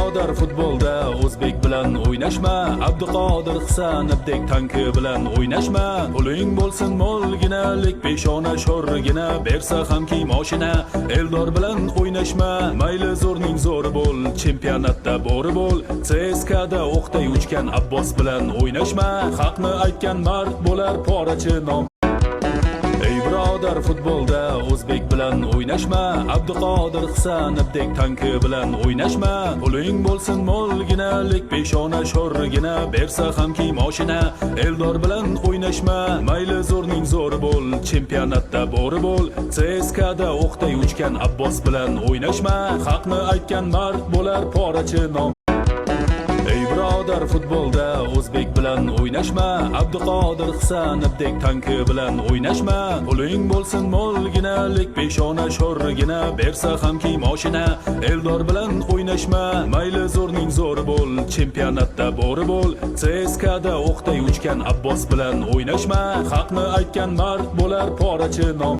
birodar futbolda o'zbek bilan o'ynashma, Abduqodir Hisanibdek tanki bilan o'ynashma. Puling bo'lsin molginalik, peshona sho'rgina, bersa hamki moshina, Eldor bilan o'ynashma. Mayli zo'rning zo'ri bo'l, chempionatda bo'ri bo'l, CSKda o'qday uchgan Abbos bilan o'ynashma. Haqni aytgan mard bo'lar porachi nom. Ey birodar futbolda o'zbek bilan o'ynashma, Abduqodir Hisanibdek tanki bilan o'ynashma. Puling bo'lsin molginalik, peshona sho'rgina, bersa hamki moshina, Eldor bilan o'ynashma. Mayli zo'rning zo'ri bo'l, chempionatda bo'ri bo'l, CSKda o'qday uchgan Abbos bilan o'ynashma. Haqni aytgan mard bo'lar porachi nom. Ey birodar futbolda o'zbek bilan o'ynashma, Abduqodir Hisanibdek tanki bilan o'ynashma. Puling bo'lsin molginalik, peshona sho'rgina, bersa hamki moshina, Eldor bilan o'ynashma. Mayli zo'rning zo'ri bo'l, chempionatda bo'ri bo'l, CSKda o'qday uchgan Abbos bilan o'ynashma. Haqni aytgan mard bo'lar porachi nom.